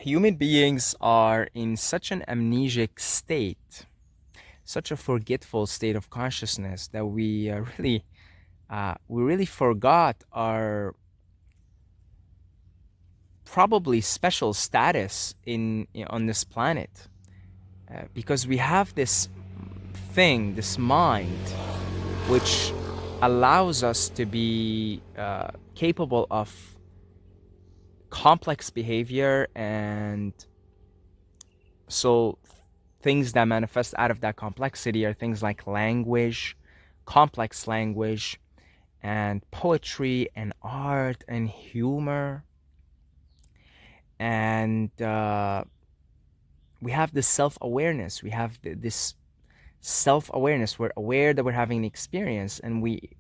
Human beings are in such an amnesic state, such a forgetful state of consciousness that we really forgot our probably special status on this planet, because we have this thing, this mind, which allows us to be capable of complex behavior. And so things that manifest out of that complexity are things like language, complex language, and poetry and art and humor. And we have this self-awareness. We have this self-awareness. We're aware that we're having an experience, and we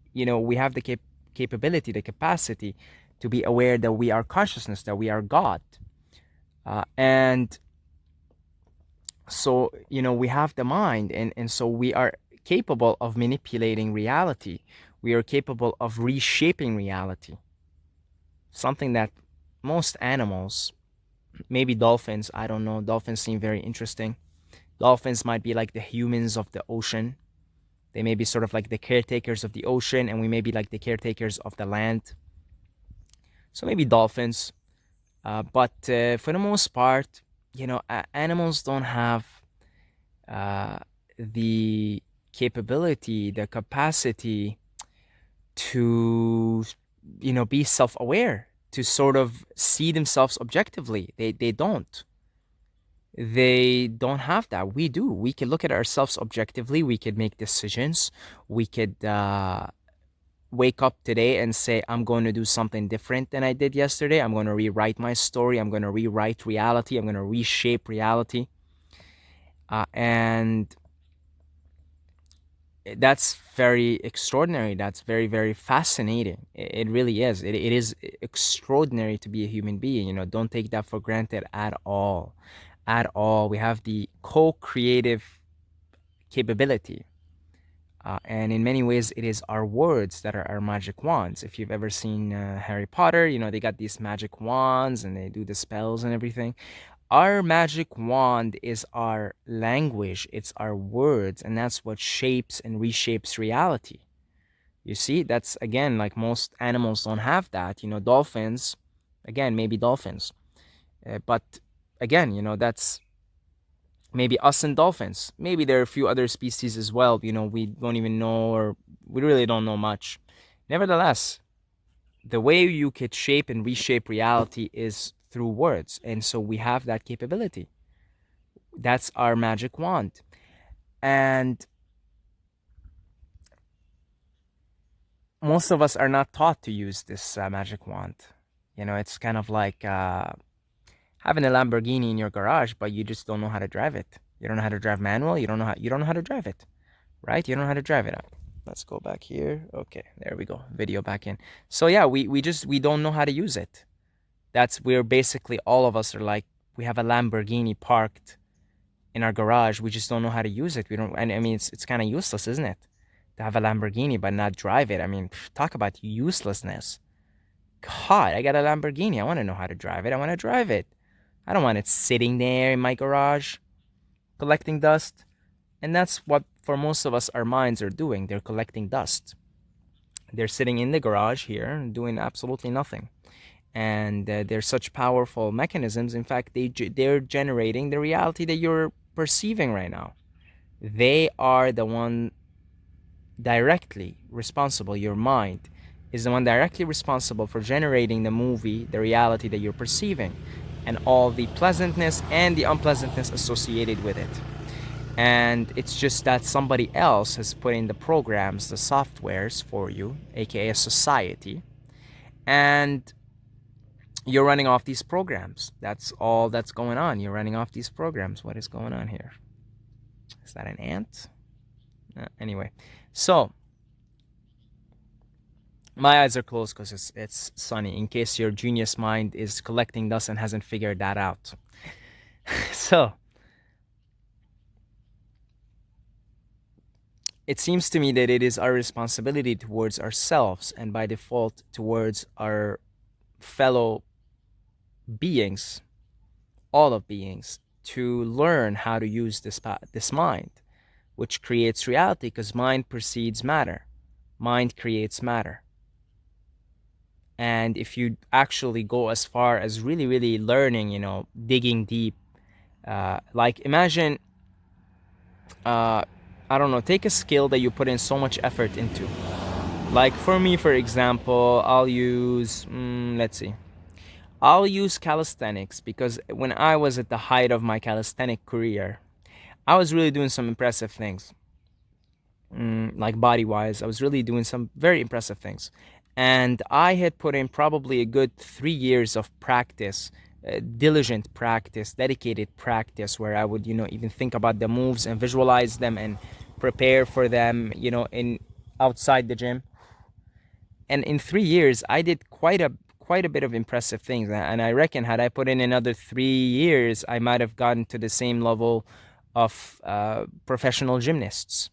have the capability, the capacity to be aware that we are consciousness, that we are God. And so we have the mind, and so we are capable of manipulating reality. We are capable of reshaping reality, something that most animals, maybe dolphins, I don't know, dolphins seem very interesting. Dolphins might be like the humans of the ocean. They may be sort of like the caretakers of the ocean, and we may be like the caretakers of the land. So maybe dolphins. But for the most part, animals don't have uh, the capability, the capacity to, be self-aware, to sort of see themselves objectively. They don't have that. We do. We can look at ourselves objectively. We could make decisions. We could wake up today and say, I'm going to do something different than I did yesterday. I'm going to rewrite my story. I'm going to rewrite reality. I'm going to reshape reality. And that's very extraordinary. That's very, very fascinating. It really is. It is extraordinary to be a human being. Don't take that for granted at all. At all. We have the co-creative capability. And in many ways, it is our words that are our magic wands. If you've ever seen Harry Potter, they got these magic wands and they do the spells and everything. Our magic wand is our language, it's our words, and that's what shapes and reshapes reality. You see, that's again, like most animals don't have that. Dolphins, again, maybe dolphins. But again, that's maybe us and dolphins. Maybe there are a few other species as well, we don't even know, or we really don't know much. Nevertheless, the way you could shape and reshape reality is through words. And so we have that capability. That's our magic wand. And most of us are not taught to use this magic wand. It's kind of like having a Lamborghini in your garage, but you just don't know how to drive it. You don't know how to drive manual. You don't know how to drive it, right? You don't know how to drive it. Let's go back here. Okay, there we go. Video back in. So yeah, we don't know how to use it. We're basically, all of us are like, we have a Lamborghini parked in our garage. We just don't know how to use it. We don't, and I mean, it's kind of useless, isn't it? To have a Lamborghini but not drive it. I mean, talk about uselessness. God, I got a Lamborghini. I want to know how to drive it. I want to drive it. I don't want it sitting there in my garage collecting dust. And that's what, for most of us, our minds are doing. They're collecting dust. They're sitting in the garage here doing absolutely nothing. And they're such powerful mechanisms. In fact, they're generating the reality that you're perceiving right now. They are the one directly responsible. Your mind is the one directly responsible for generating the movie, the reality that you're perceiving, and all the pleasantness and the unpleasantness associated with it. And it's just that somebody else has put in the programs, the softwares for you, aka society, and you're running off these programs. That's all that's going on. You're running off these programs. What is going on here? Is that an ant? Anyway, so my eyes are closed because it's sunny, in case your genius mind is collecting dust and hasn't figured that out. So it seems to me that it is our responsibility towards ourselves, and by default towards our fellow beings, all of beings, to learn how to use this mind, which creates reality, because mind precedes matter. Mind creates matter. And if you actually go as far as really, really learning, digging deep, like imagine, uh, I don't know, take a skill that you put in so much effort into. Like for me, for example, let's see, I'll use calisthenics, because when I was at the height of my calisthenic career, I was really doing some impressive things. Like body wise, I was really doing some very impressive things. And I had put in probably a good 3 years of practice, diligent practice, dedicated practice, where I would, even think about the moves and visualize them and prepare for them, in outside the gym. And in 3 years, I did quite a bit of impressive things. And I reckon, had I put in another 3 years, I might have gotten to the same level of professional gymnasts,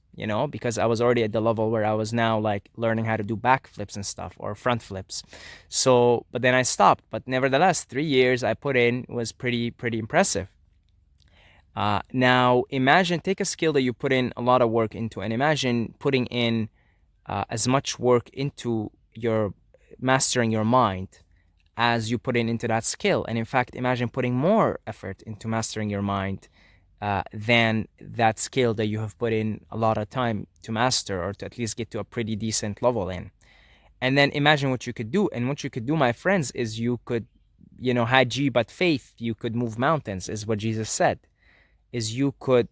because I was already at the level where I was now like learning how to do backflips and stuff, or front flips. So, but then I stopped. But nevertheless, 3 years I put in was pretty impressive. Now imagine, take a skill that you put in a lot of work into, and imagine putting in as much work into your mastering your mind as you put into that skill. And in fact, imagine putting more effort into mastering your mind than that skill that you have put in a lot of time to master, or to at least get to a pretty decent level in. And then imagine what you could do. And what you could do, my friends, is you could, had ye but faith, you could move mountains, is what Jesus said. Is you could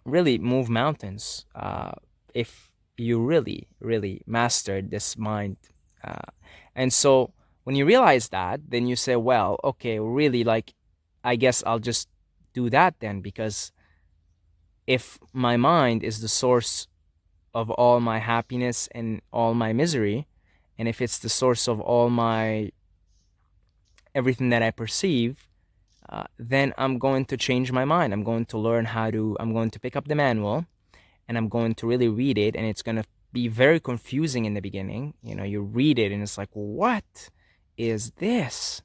really move mountains if you really, really mastered this mind. Uh, and so when you realize that, then you say, well, okay, really, like, I guess I'll just do that then, because if my mind is the source of all my happiness and all my misery, and if it's the source of all my everything that I perceive, then I'm going to change my mind. I'm going to pick up the manual, and I'm going to really read it, and it's going to be very confusing in the beginning. You read it and it's like, what is this?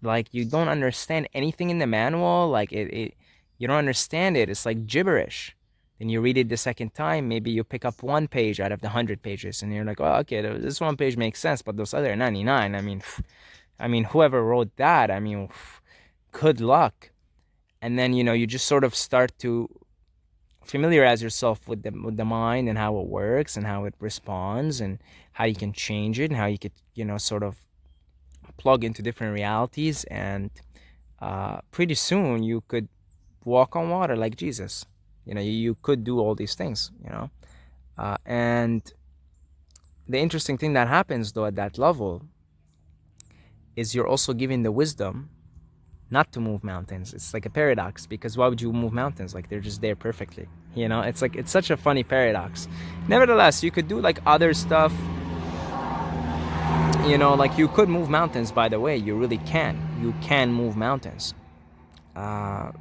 Like, you don't understand anything in the manual. Like, you don't understand it. It's like gibberish. Then you read it the second time, maybe you pick up 1 page out of the 100 pages, and you're like, oh, okay, this 1 page makes sense, but those other 99, I mean, whoever wrote that, good luck. And then, you just sort of start to familiarize yourself with the mind, and how it works, and how it responds, and how you can change it, and how you could, sort of plug into different realities. And pretty soon you could walk on water like Jesus. You could do all these things. And the interesting thing that happens, though, at that level, is you're also given the wisdom not to move mountains. It's like a paradox, because why would you move mountains? Like, they're just there perfectly. It's like, it's such a funny paradox. Nevertheless, you could do like other stuff. Like, you could move mountains, by the way. You really can. You can move mountains. Uh,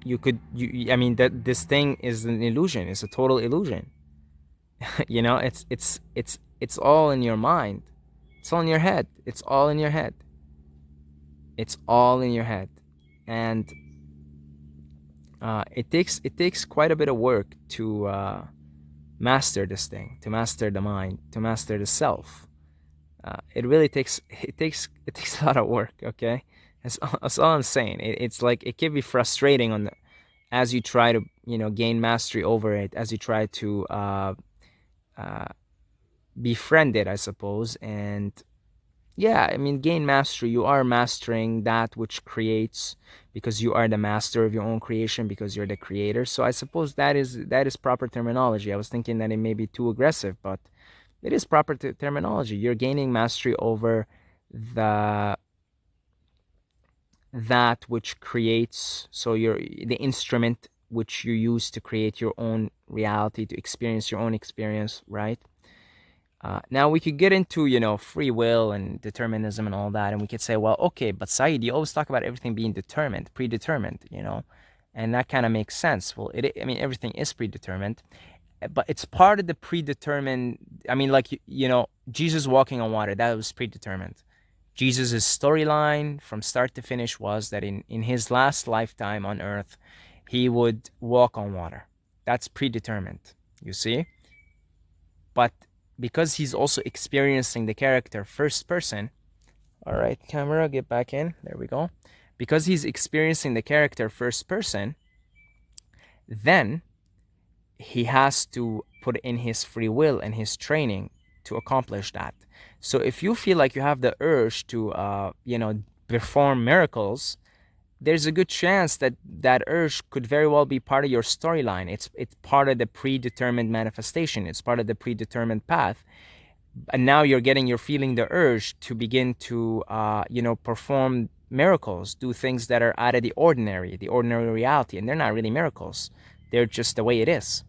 I mean, that this thing is an illusion. It's a total illusion. It's all in your mind. It's all in your head. It's all in your head. It's all in your head. And it takes quite a bit of work to master this thing, to master the mind, to master the self. It really takes a lot of work. Okay, that's all I'm saying. It's like, it can be frustrating as you try to gain mastery over it, as you try to befriend it, I suppose. And yeah, I mean, gain mastery. You are mastering that which creates, because you are the master of your own creation, because you're the creator. So I suppose that is proper terminology. I was thinking that it may be too aggressive, but it is proper terminology. You're gaining mastery over the that which creates. So you're the instrument which you use to create your own reality, to experience your own experience, right? Now we could get into, free will and determinism and all that, and we could say, well, okay, but Saeed, you always talk about everything being determined, predetermined, and that kind of makes sense. Well, I mean, everything is predetermined, but it's part of the predetermined. I mean, like, Jesus walking on water, that was predetermined. Jesus' storyline from start to finish was that in his last lifetime on earth, he would walk on water. That's predetermined, you see? But because he's also experiencing the character first person, all right, camera, get back in. There we go. Because he's experiencing the character first person, then he has to put in his free will and his training to accomplish that. So if you feel like you have the urge to, perform miracles, there's a good chance that that urge could very well be part of your storyline. It's part of the predetermined manifestation. It's part of the predetermined path. And now you're feeling the urge to begin to, perform miracles, do things that are out of the ordinary reality, and they're not really miracles. They're just the way it is.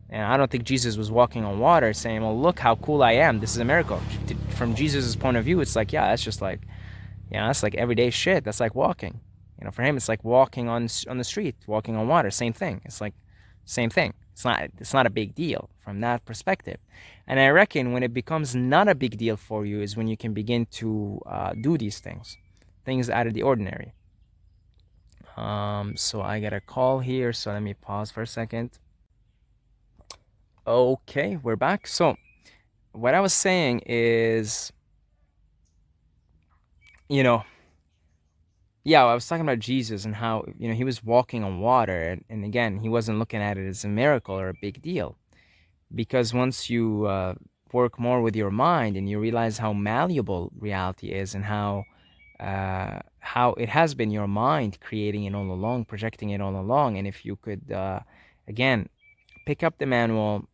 And I don't think Jesus was walking on water saying, well, look how cool I am. This is a miracle. From Jesus' point of view, it's like, yeah, that's just like, that's like everyday shit. That's like walking. For him, it's like walking on the street, walking on water. Same thing. It's like, same thing. It's not a big deal from that perspective. And I reckon when it becomes not a big deal for you is when you can begin to do these things out of the ordinary. So I got a call here. So let me pause for a second. Okay, we're back. So what I was saying is, I was talking about Jesus and how, he was walking on water. And again, he wasn't looking at it as a miracle or a big deal. Because once you work more with your mind and you realize how malleable reality is and how it has been your mind creating it all along, projecting it all along. And if you could, again, pick up the manual,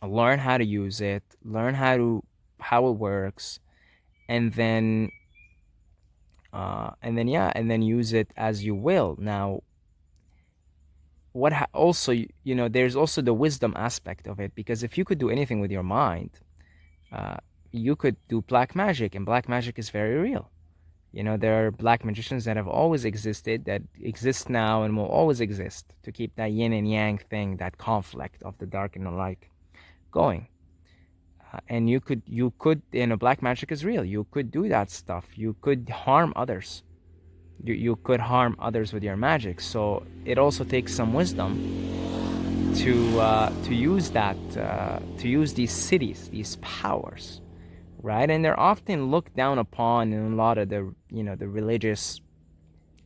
learn how to use it, learn how it works, and then use it as you will. Now, there's also the wisdom aspect of it, because if you could do anything with your mind, you could do black magic, and black magic is very real. There are black magicians that have always existed, that exist now, and will always exist to keep that yin and yang thing, that conflict of the dark and the light, going. And you could, black magic is real. You could do that stuff. You could harm others. You could harm others with your magic. So it also takes some wisdom to use that, to use these cities, these powers, right? And they're often looked down upon in a lot of the, the religious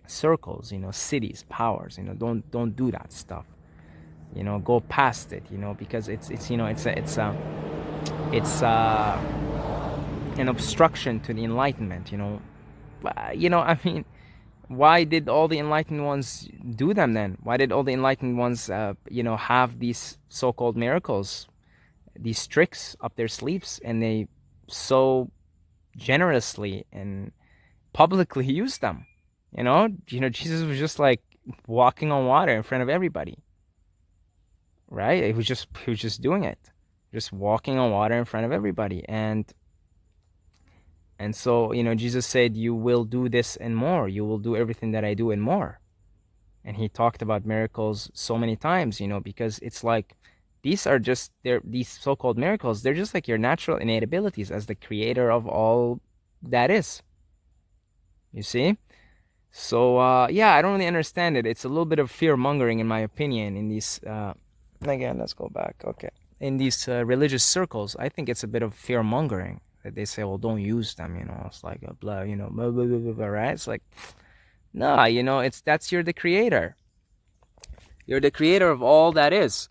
circles. Cities, powers. Don't do that stuff. Go past it. Because it's an obstruction to the enlightenment. I mean, why did all the enlightened ones do them then? Why did all the enlightened ones, have these so-called miracles, these tricks up their sleeves, and they so generously and publicly use them? Jesus was just like walking on water in front of everybody, right? He was just doing it, just walking on water in front of everybody, and so, Jesus said, you will do this and more. You will do everything that I do and more. And he talked about miracles so many times, because it's like, these so-called miracles, they're just like your natural innate abilities as the creator of all that is. You see? So, I don't really understand it. It's a little bit of fear-mongering, in my opinion, in these, again, let's go back. Okay. In these religious circles, I think it's a bit of fear-mongering. That they say, well, don't use them, it's like a blah, blah, blah, blah, blah, right? It's like, no, you're the creator. You're the creator of all that is.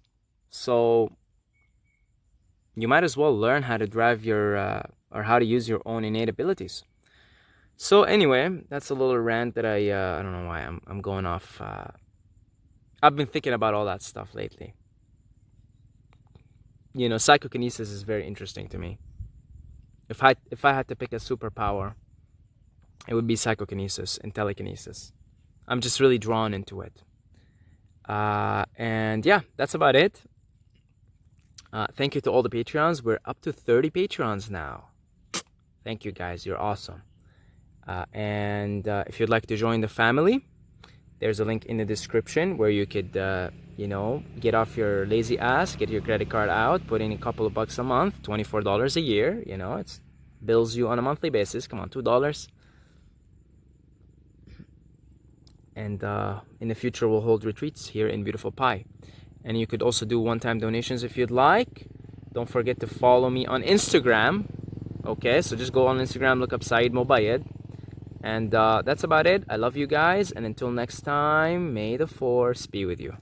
So you might as well learn how to drive your, or how to use your own innate abilities. So anyway, that's a little rant that I don't know why I'm going off. I've been thinking about all that stuff lately. Psychokinesis is very interesting to me. If I had to pick a superpower, it would be psychokinesis and telekinesis. I'm just really drawn into it. And yeah, that's about it. Thank you to all the Patreons. We're up to 30 Patreons now. Thank you guys, you're awesome. And if you'd like to join the family, there's a link in the description where you could, get off your lazy ass, get your credit card out, put in a couple of bucks a month, $24 a year. bills you on a monthly basis. Come on, $2. And in the future, we'll hold retreats here in beautiful Pi. And you could also do one-time donations if you'd like. Don't forget to follow me on Instagram. Okay, so just go on Instagram, look up Saeed Mobayed. And that's about it. I love you guys. And until next time, may the force be with you.